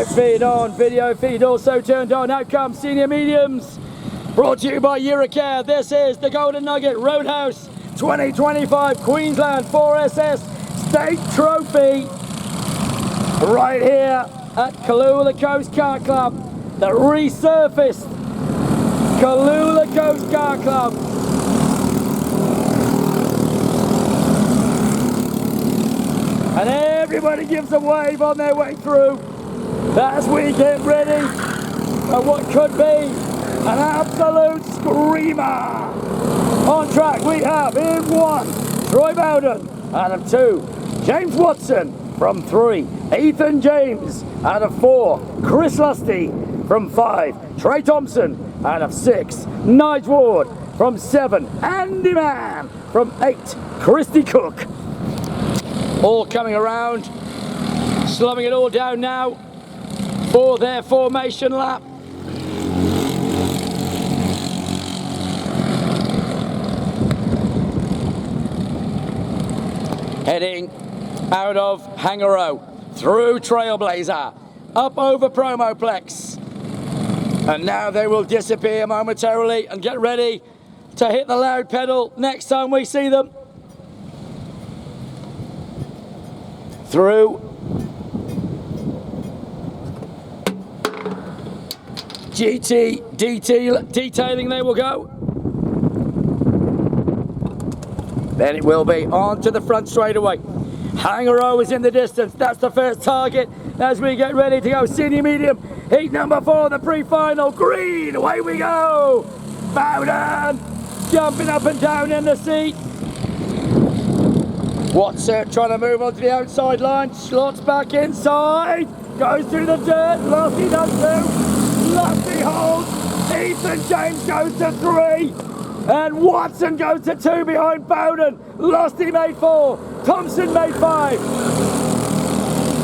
Feed on, video feed also turned on. Out comes Senior Mediums. Brought to you by Eurocare. This is the Golden Nugget Roadhouse 2025 Queensland 4SS State Trophy. Right here at Kalula Coast Car Club. The resurfaced Kalula Coast Car Club. And everybody gives a wave on their way through as we get ready for what could be an absolute screamer. On track we have in 1, Troy Bowden. Out of 2, James Watson. From 3, Ethan James. Out of 4, Chris Lusty. From 5, Trey Thompson. Out of 6, Nige Ward. From 7, Andy Mann. From 8, Christy Cook. All coming around, slowing it all down now for their formation lap. Heading out of Hangaro, through Trailblazer, up over Promoplex. And now they will disappear momentarily and get ready to hit the loud pedal next time we see them. Through GT detailing they will go. Then it will be on to the front straight away. Hangaro is in the distance. That's the first target as we get ready to go. Senior Medium, heat number 4, the pre-final. Green, away we go. Bowden jumping up and down in the seat. Watson trying to move onto the outside line, slots back inside, goes through the dirt, Lusty does too, Lusty holds, Ethan James goes to 3, and Watson goes to 2 behind Bowden, Lusty made 4, Thompson made 5,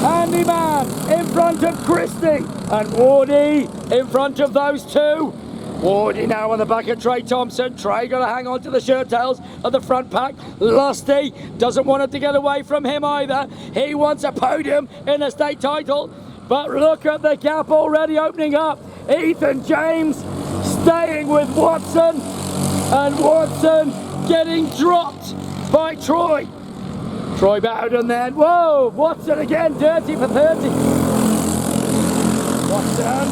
Andy Mann in front of Christie, and Wardy in front of those 2. Wardy now on the back of Trey Thompson. Trey got to hang on to the shirt tails of the front pack. Lusty doesn't want it to get away from him either. He wants a podium in the state title. But look at the gap already opening up. Ethan James staying with Watson. And Watson getting dropped by Troy. Troy Bowden then. Whoa, Watson again, dirty for 30. Watson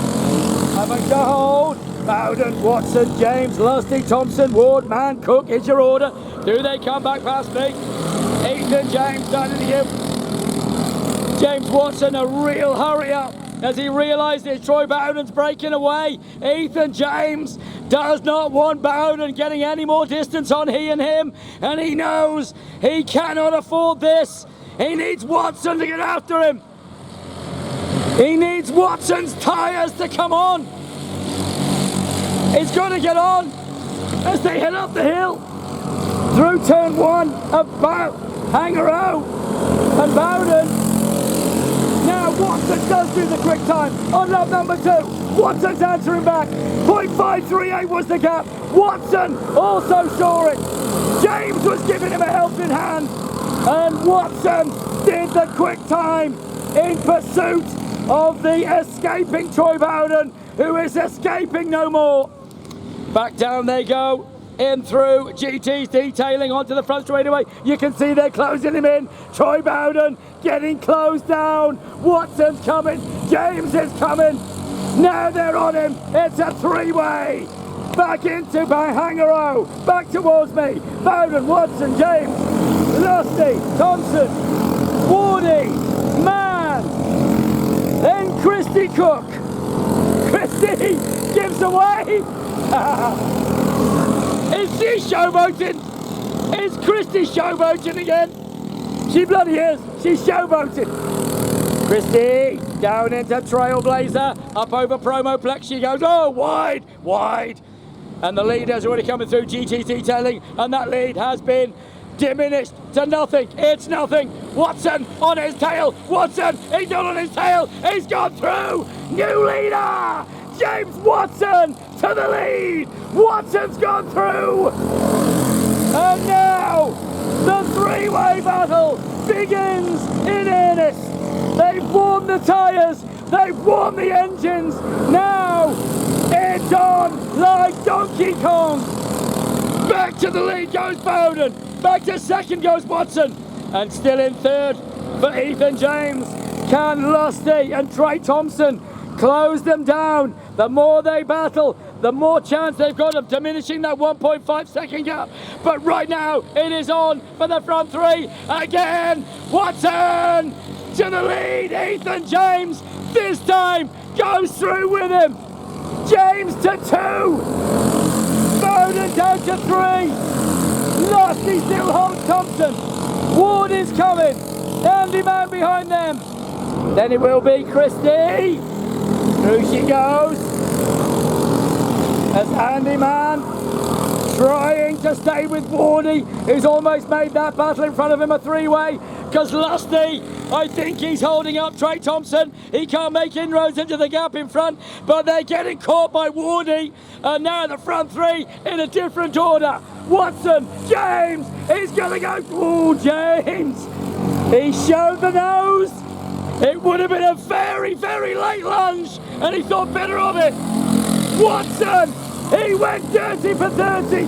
having to hold. Bowden, Watson, James, Lusty, Thompson, Ward, Mann, Cook, is your order. Do they come back past me? Ethan James starting to give James Watson a real hurry up as he realises Troy Bowden's breaking away. Ethan James does not want Bowden getting any more distance on he and him, and he knows he cannot afford this. He needs Watson to get after him. He needs Watson's tyres to come on. He's got to get on as they head up the hill through turn 1 about Hangaro and Bowden. Now Watson does do the quick time on lap number 2. Watson's answering back. 0.538 was the gap. Watson also saw it. James was giving him a helping hand, and Watson did the quick time in pursuit of the escaping Troy Bowden, who is escaping no more. Back down they go, in through GT's detailing onto the front straightaway. You can see they're closing him in. Troy Bowden getting closed down. Watson's coming. James is coming. Now they're on him. It's a 3-way. Back into Hangaro. Back towards me. Bowden, Watson, James, Lusty, Thompson, Wardy, Mann, then Christy Cook. Christy gives away. Is she showboating? Is Christy showboating again? She bloody is. She's showboating. Christy down into Trailblazer, up over Promoplex. She goes, oh, wide, wide. And the leader's already coming through GT detailing, and that lead has been diminished to nothing. It's nothing. Watson on his tail. Watson, he's not on his tail. He's gone through. New leader. James Watson to the lead. Watson's gone through. And now the 3-way battle begins in earnest. They've warmed the tyres. They've won the engines. Now it's on like Donkey Kong. Back to the lead goes Bowden. Back to second goes Watson. And still in third for Ethan James. Can Lusty and Trey Thompson close them down? The more they battle, the more chance they've got of diminishing that 1.5 second gap. But right now, it is on for the front three. Again, Watson to the lead. Ethan James this time goes through with him. James to 2. Bowden down to 3. Lusty still holds Thompson. Ward is coming. Andy Man behind them. Then it will be Christie. Through she goes. As Andy Man trying to stay with Wardy, who's almost made that battle in front of him a three-way. Because Lusty, I think he's holding up Trey Thompson. He can't make inroads into the gap in front, but they're getting caught by Wardy. And now the front three in a different order. Watson, James, he's going to go. Oh, James, he showed the nose. It would have been a very, very late lunge, and he thought better of it. Watson, he went dirty for 30.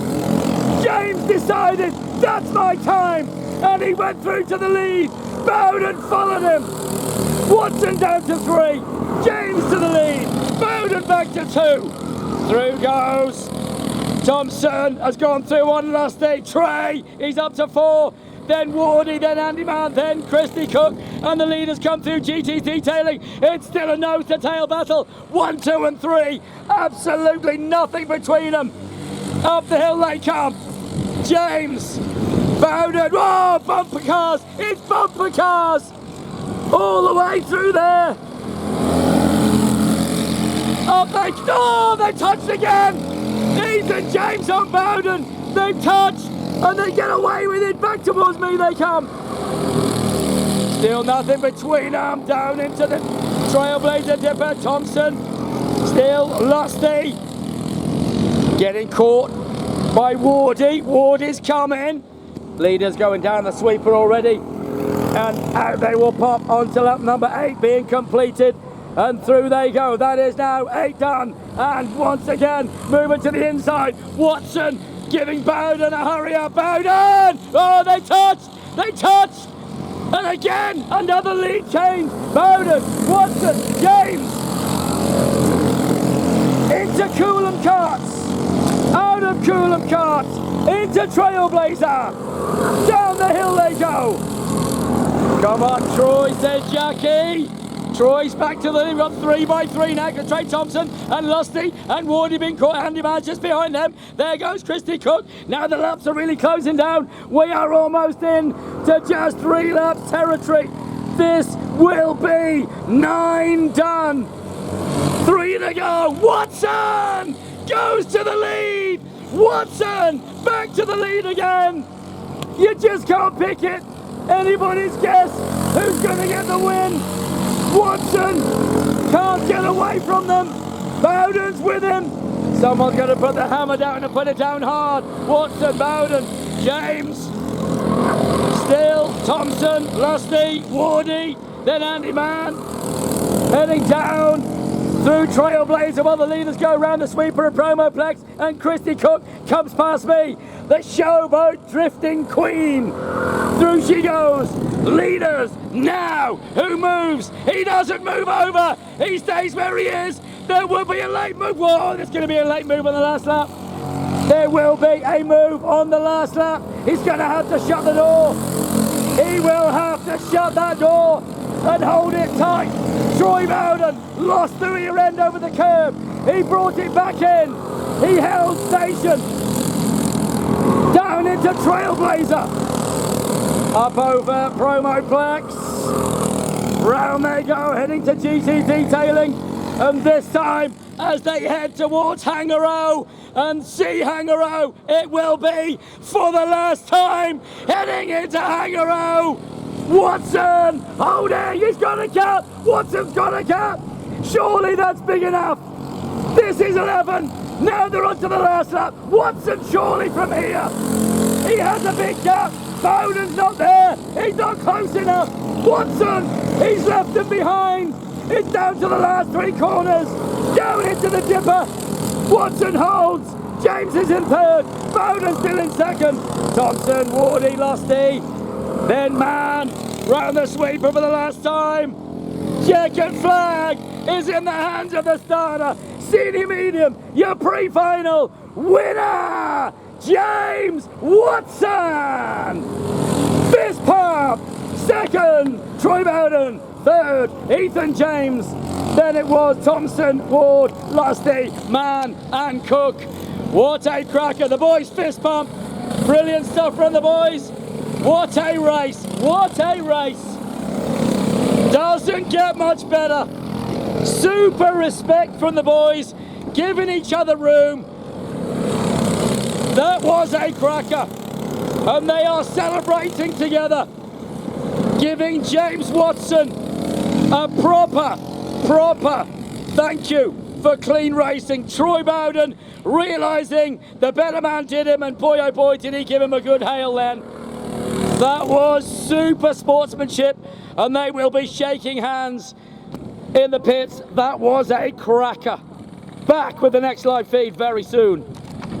James decided, that's my time, and he went through to the lead. Bowden followed him. Watson down to 3. James to the lead. Bowden back to 2. Through goes Thompson, has gone through on Lusty. Trey, he's up to 4. Then Wardy, then Andy Man, then Christie Cook, and the leaders come through. GT detailing. It's still a nose-to-tail battle. 1, 2, and 3. Absolutely nothing between them. Up the hill they come. James, Bowden. Oh, bumper cars! It's bumper cars all the way through there. Oh, they touched again. Ethan James on Bowden. They've touched. And they get away with it. Back towards me they come. Still nothing between them. Down into the Trailblazer dipper. Thompson. Still Lusty. Getting caught by Wardy. Wardy's coming. Leaders going down the sweeper already. And out they will pop onto lap number 8 being completed. And through they go. That is now 8 done. And once again, moving to the inside. Watson giving Bowden a hurry up. Bowden! Oh, they touched! They touched! And again, another lead change. Bowden, Watson, James. Into Coolum Karts. Out of Coolum Karts. Into Trailblazer. Down the hill they go. Come on, Troy, says Jackie. Troy's back to the lead. We've got 3 by 3 now. Trey Thompson and Lusty and Wardy being caught. Andy Man just behind them. There goes Christie Cook. Now the laps are really closing down. We are almost in to just 3 laps territory. This will be 9 done. 3 to go. Watson goes to the lead. Watson back to the lead again. You just can't pick it. Anybody's guess who's going to get the win. Watson can't get away from them. Bowden's with him. Someone's going to put the hammer down and put it down hard. Watson, Bowden, James. Still Thompson, Lusty, Wardy, then Andy Man. Heading down through Trailblazer while the leaders go around the sweeper and Promoplex. And Christie Cook comes past me. The showboat drifting queen. Through she goes. Leaders now. Who moves? He doesn't move over. He stays where he is. There will be a late move. Whoa, there's going to be a late move on the last lap. There will be a move on the last lap. He's going to have to shut the door. He will have to shut that door and hold it tight. Troy Bowden lost the rear end over the curb. He brought it back in. He held station. Down into Trailblazer. Up over Promoplex. Round they go, heading to GT Detailing. And this time, as they head towards Hangaro and see Hangaro, it will be for the last time, heading into Hangaro. Watson, holding, he's got a cap. Watson's got a cap. Surely that's big enough. This is 11. Now they're on to the last lap. Watson surely from here. He has a big cap. Bowden's not there. He's not close enough. Watson, he's left him behind. It's down to the last 3 corners. Down into the dipper. Watson holds. James is in third. Bowden still in second. Thompson, Wardy, Lusty. Then Mann round the sweeper for the last time. Checkered flag is in the hands of the starter. Senior medium, your pre-final winner, James Watson. Fist pump. Second, Troy Bowden. Third, Ethan James. Then it was Thompson, Ward, Lusty, Mann and Cook. What a cracker. The boys fist pump. Brilliant stuff from the boys. What a race. What a race. Doesn't get much better. Super respect from the boys. Giving each other room. That was a cracker. And they are celebrating together. Giving James Watson a proper thank you for clean racing. Troy Bowden realising the better man did him, and boy oh boy did he give him a good hail then. That was super sportsmanship, and they will be shaking hands in the pits. That was a cracker. Back with the next live feed very soon.